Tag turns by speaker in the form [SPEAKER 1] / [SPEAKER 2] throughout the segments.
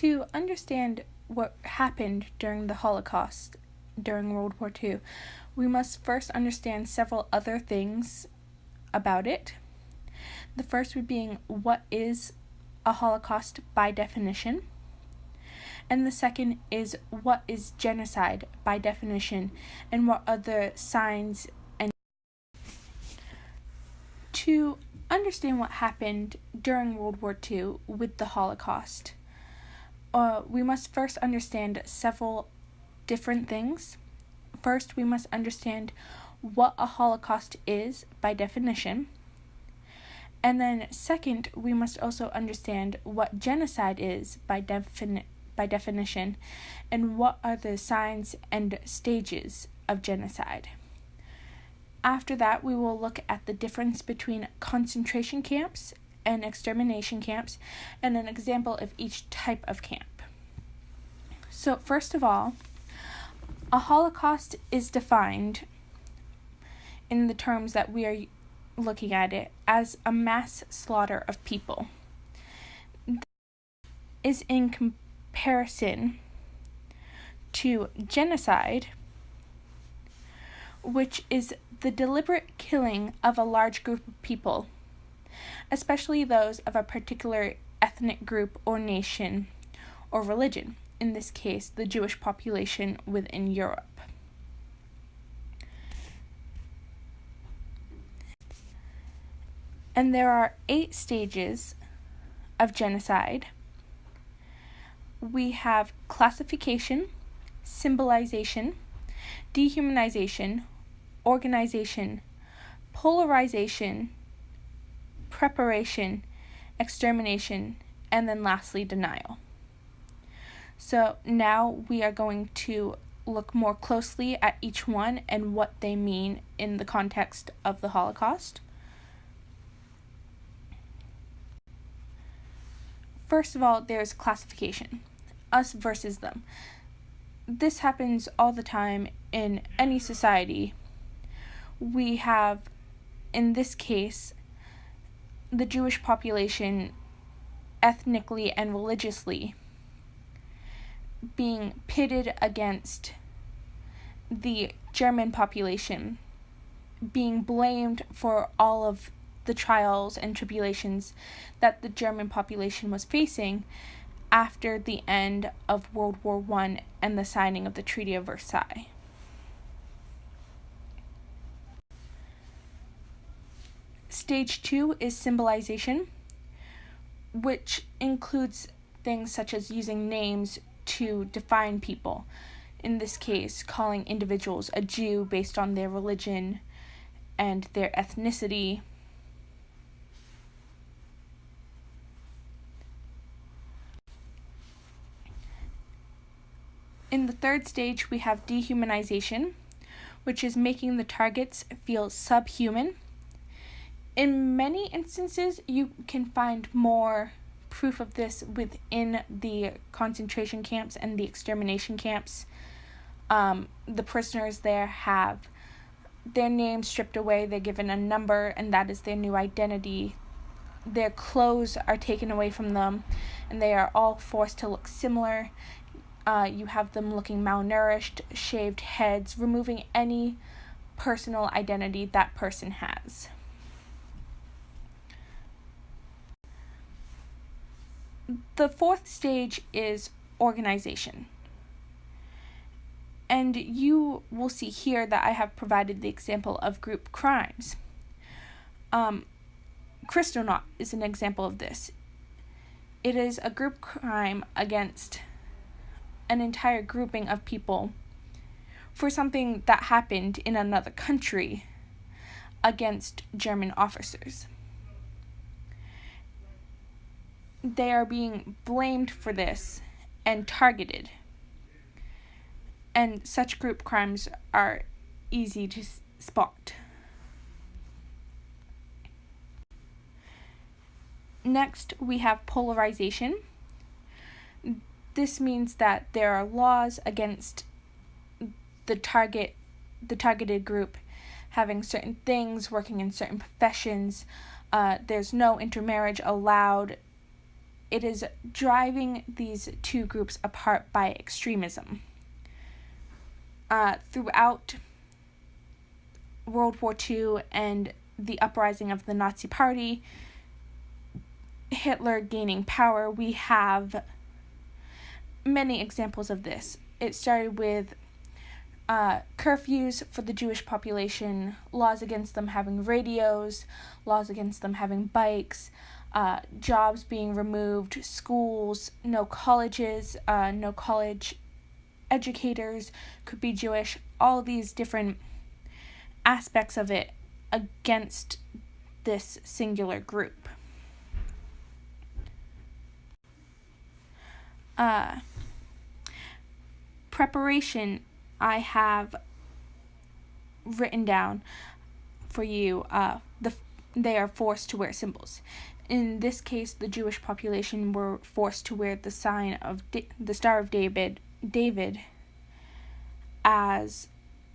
[SPEAKER 1] To understand what happened during the Holocaust, during World War II, we must first understand several other things about it. The first would being what is a Holocaust by definition, and the second is what is genocide by definition, and what are the signs and to understand what happened during World War II with the Holocaust. We must first understand several different things. First, we must understand what a Holocaust is by definition. And then second, we must also understand what genocide is by definition, and what are the signs and stages of genocide. After that, we will look at the difference between concentration camps and extermination camps, and an example of each type of camp. So first of all, a Holocaust is defined in the terms that we are looking at it as a mass slaughter of people. This is in comparison to genocide, which is the deliberate killing of a large group of people, especially those of a particular ethnic group or nation or religion, in this case, the Jewish population within Europe. And there are 8 stages of genocide. We have classification, symbolization, dehumanization, organization, polarization, preparation, extermination, and then lastly, denial. So now we are going to look more closely at each one and what they mean in the context of the Holocaust. First of all, there's classification, us versus them. This happens all the time in any society. We have, in this case, the Jewish population ethnically and religiously being pitted against the German population, being blamed for all of the trials and tribulations that the German population was facing after the end of World War I and the signing of the Treaty of Versailles. Stage 2 is symbolization, which includes things such as using names to define people. In this case, calling individuals a Jew based on their religion and their ethnicity. In the third stage, we have dehumanization, which is making the targets feel subhuman. In many instances, you can find more proof of this within the concentration camps and the extermination camps. The prisoners there have their names stripped away, they're given a number, and that is their new identity. Their clothes are taken away from them, and they are all forced to look similar. You have them looking malnourished, shaved heads, removing any personal identity that person has. The fourth stage is organization. And you will see here that I have provided the example of group crimes. Kristallnacht is an example of this. It is a group crime against an entire grouping of people for something that happened in another country against German officers. They are being blamed for this and targeted. And such group crimes are easy to spot. Next, we have polarization. This means that there are laws against the targeted group having certain things, working in certain professions. There's no intermarriage allowed it is driving these two groups apart by extremism. Throughout World War II and the uprising of the Nazi Party, Hitler gaining power, we have many examples of this. It started with curfews for the Jewish population, laws against them having radios, laws against them having bikes, jobs being removed, schools, no colleges, no college educators could be Jewish, all these different aspects of it against this singular group. Preparation, I have written down for you, they are forced to wear symbols. In this case, the Jewish population were forced to wear the sign of the Star of David as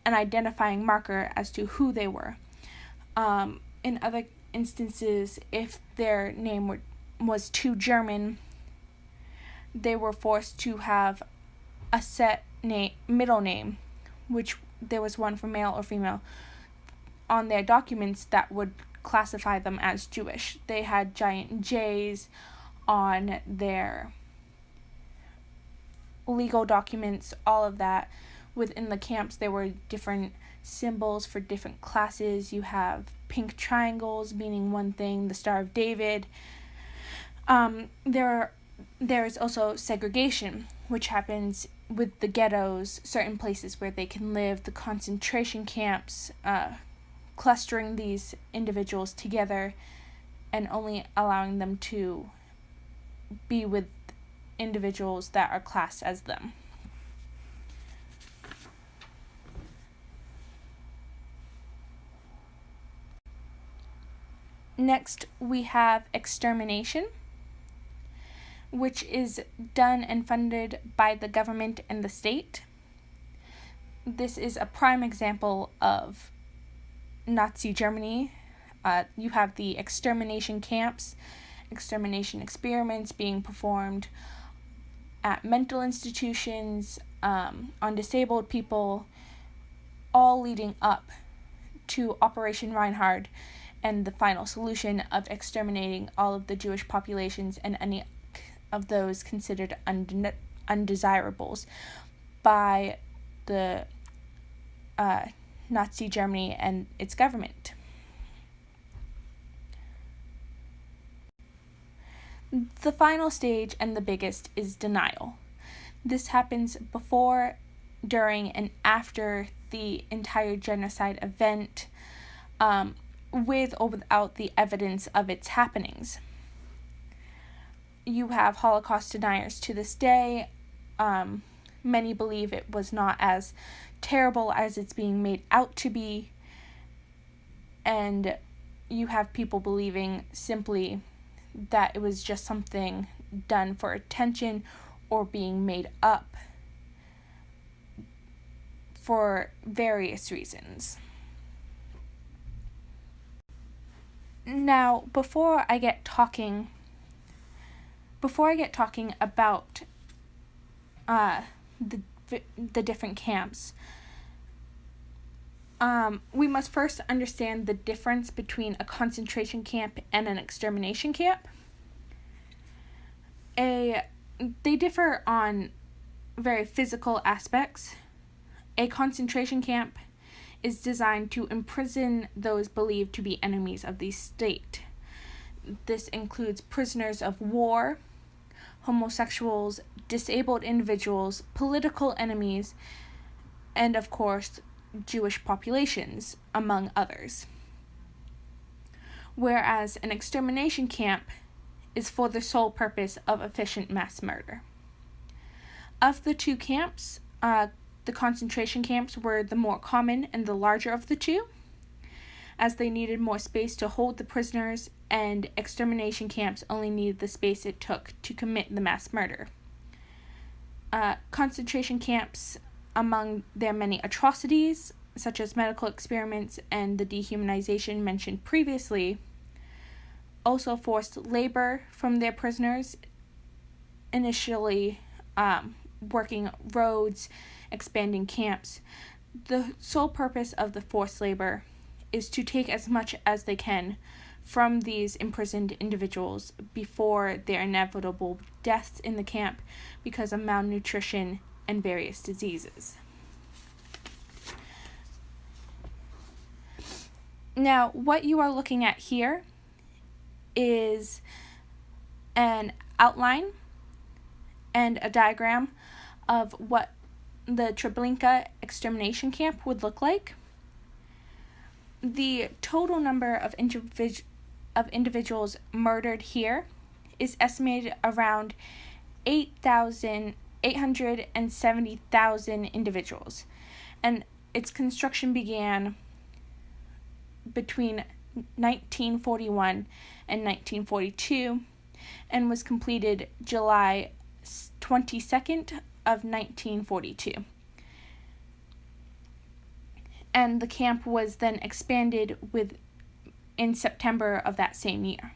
[SPEAKER 1] an identifying marker as to who they were. In other instances, if their name was too German, they were forced to have a set middle name, which there was one for male or female, on their documents that would classify them as Jewish. They had giant J's on their legal documents, all of that. Within the camps, there were different symbols for different classes. You have pink triangles meaning one thing, the Star of David. There is also segregation, which happens with the ghettos, certain places where they can live, the concentration camps, clustering these individuals together and only allowing them to be with individuals that are classed as them. Next, we have extermination, which is done and funded by the government and the state. This is a prime example of Nazi Germany. You have the extermination camps, extermination experiments being performed at mental institutions, on disabled people, all leading up to Operation Reinhard and the final solution of exterminating all of the Jewish populations and any of those considered undesirables by the Nazi Germany and its government. The final stage and the biggest is denial. This happens before, during, and after the entire genocide event, with or without the evidence of its happenings. You have Holocaust deniers to this day. Many believe it was not as terrible as it's being made out to be. And you have people believing simply that it was just something done for attention or being made up for various reasons. Now, before I get talking about the different camps, we must first understand the difference between a concentration camp and an extermination camp. They differ on very physical aspects. A concentration camp is designed to imprison those believed to be enemies of the state. This includes prisoners of war, homosexuals, disabled individuals, political enemies, and of course, Jewish populations, among others. Whereas an extermination camp is for the sole purpose of efficient mass murder. Of the two camps, the concentration camps were the more common and the larger of the two, as they needed more space to hold the prisoners, and extermination camps only needed the space it took to commit the mass murder. Concentration camps, among their many atrocities, such as medical experiments and the dehumanization mentioned previously, also forced labor from their prisoners initially working roads, expanding camps. The sole purpose of the forced labor is to take as much as they can from these imprisoned individuals before their inevitable deaths in the camp because of malnutrition and various diseases. Now, what you are looking at here is an outline and a diagram of what the Treblinka extermination camp would look like. The total number of individuals murdered here is estimated around 870,000 individuals, and its construction began between 1941 and 1942 and was completed July 22nd of 1942. And the camp was then expanded in September of that same year.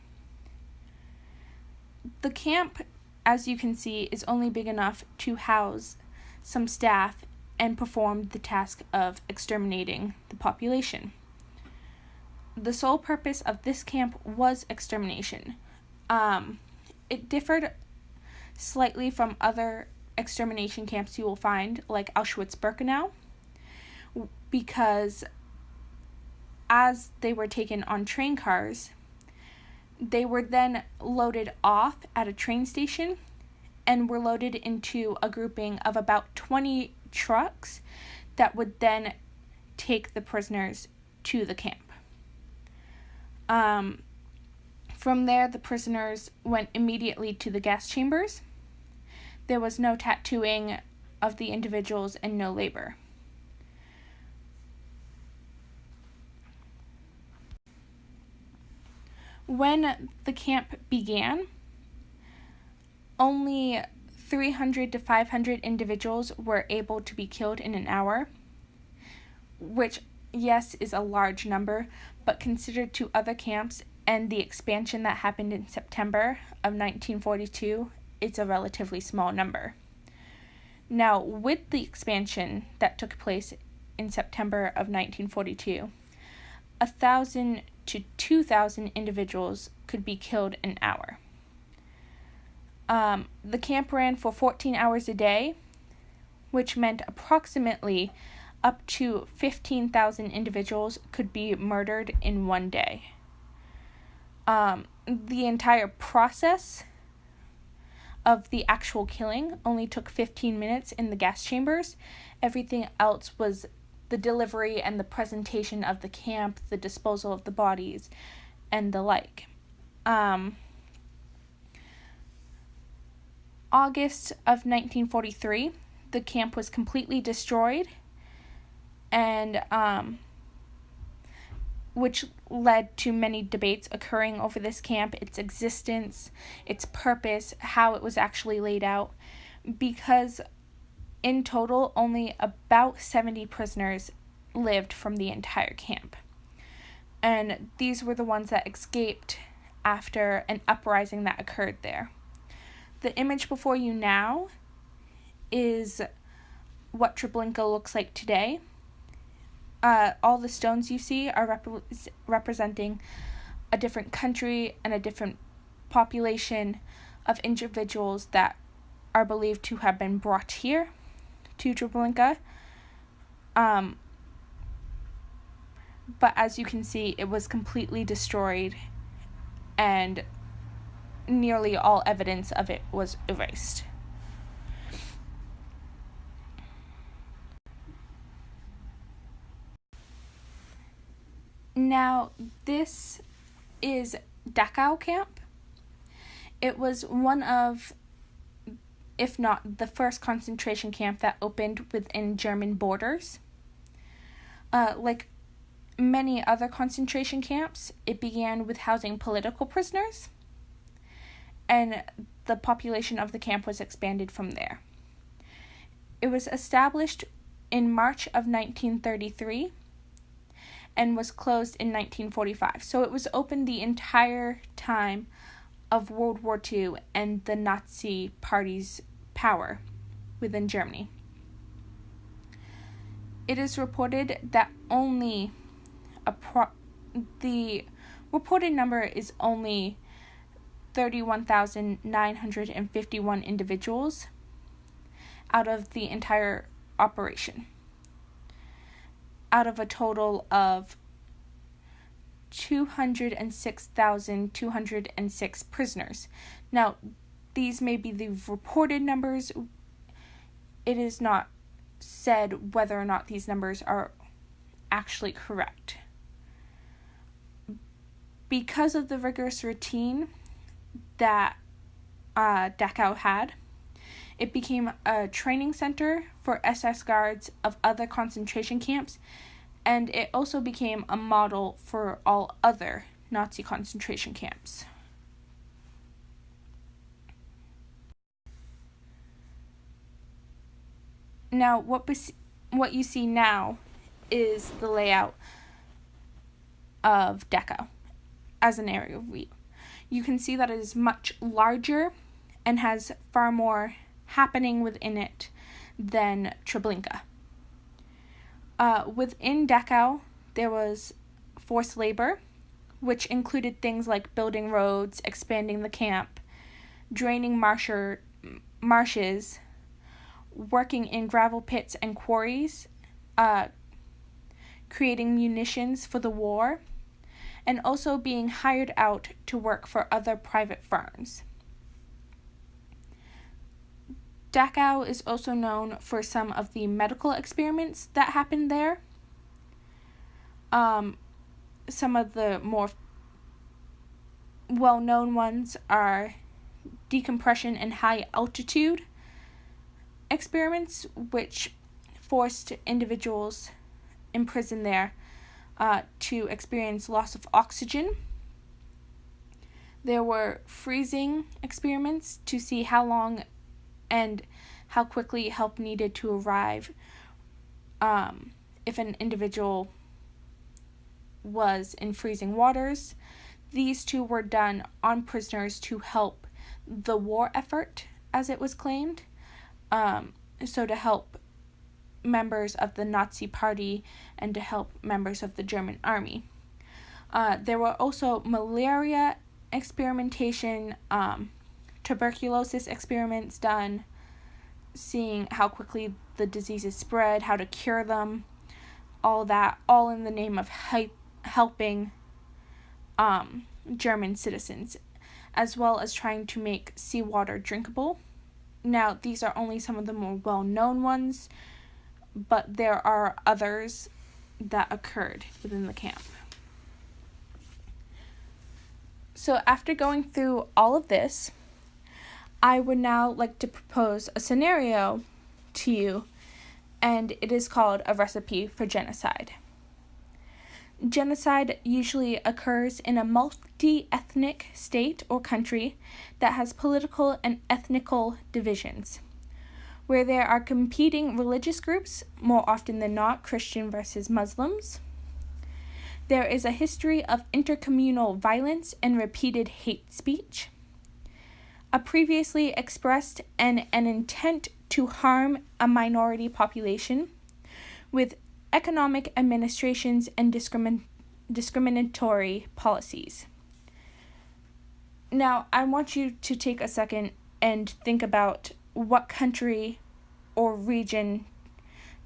[SPEAKER 1] The camp, as you can see, is only big enough to house some staff and perform the task of exterminating the population. The sole purpose of this camp was extermination. It differed slightly from other extermination camps you will find, like Auschwitz-Birkenau, because as they were taken on train cars, they were then loaded off at a train station and were loaded into a grouping of about 20 trucks that would then take the prisoners to the camp. From there, the prisoners went immediately to the gas chambers. There was no tattooing of the individuals and no labor. When the camp began, only 300 to 500 individuals were able to be killed in an hour, which, yes, is a large number, but considered to other camps and the expansion that happened in September of 1942, it's a relatively small number. Now, with the expansion that took place in September of 1942, 1,000 to 2,000 individuals could be killed an hour. The camp ran for 14 hours a day, which meant approximately up to 15,000 individuals could be murdered in one day. The entire process of the actual killing only took 15 minutes in the gas chambers. Everything else was the delivery and the presentation of the camp, the disposal of the bodies, and the like. August of 1943, the camp was completely destroyed, and which led to many debates occurring over this camp, its existence, its purpose, how it was actually laid out, because in total only about 70 prisoners lived from the entire camp. And these were the ones that escaped after an uprising that occurred there. The image before you now is what Treblinka looks like today. All the stones you see are representing a different country and a different population of individuals that are believed to have been brought here to Treblinka. But as you can see, it was completely destroyed and nearly all evidence of it was erased. Now, this is Dachau camp. It was one of, if not the first concentration camp that opened within German borders. Like many other concentration camps, it began with housing political prisoners, and the population of the camp was expanded from there. It was established in March of 1933 and was closed in 1945. So it was open the entire time of World War II and the Nazi Party's power within Germany. It is reported that the reported number is only 31,951 individuals out of the entire operation, out of a total of 206,206 prisoners. Now, these may be the reported numbers. It is not said whether or not these numbers are actually correct. Because of the rigorous routine that Dachau had, it became a training center for SS guards of other concentration camps, and it also became a model for all other Nazi concentration camps. Now, what you see now is the layout of Dachau as an aerial view. You can see that it is much larger and has far more happening within it than Treblinka. Within Dachau, there was forced labor, which included things like building roads, expanding the camp, draining marshes, working in gravel pits and quarries, creating munitions for the war, and also being hired out to work for other private firms. Dachau is also known for some of the medical experiments that happened there. Some of the more well-known ones are decompression and high altitude experiments, which forced individuals imprisoned there to experience loss of oxygen. There were freezing experiments to see how long and how quickly help needed to arrive if an individual was in freezing waters. These two were done on prisoners to help the war effort, as it was claimed, so to help members of the Nazi Party and to help members of the German army. There were also malaria experimentation, tuberculosis experiments done, seeing how quickly the diseases spread, how to cure them, all that, all in the name of helping German citizens, as well as trying to make seawater drinkable. Now, these are only some of the more well-known ones, but there are others that occurred within the camp. So after going through all of this, I would now like to propose a scenario to you, and it is called a recipe for genocide. Genocide usually occurs in a multi-ethnic state or country that has political and ethnical divisions, where there are competing religious groups, more often than not Christian versus Muslims. There is a history of intercommunal violence and repeated hate speech, a previously expressed and an intent to harm a minority population, with economic administrations and discriminatory policies. Now, I want you to take a second and think about what country or region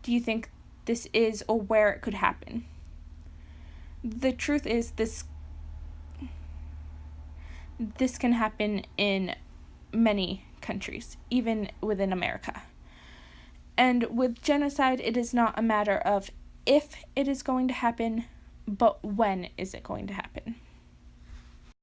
[SPEAKER 1] do you think this is or where it could happen. The truth is this can happen in many countries, even within America. And with genocide, it is not a matter of if it is going to happen, but when is it going to happen.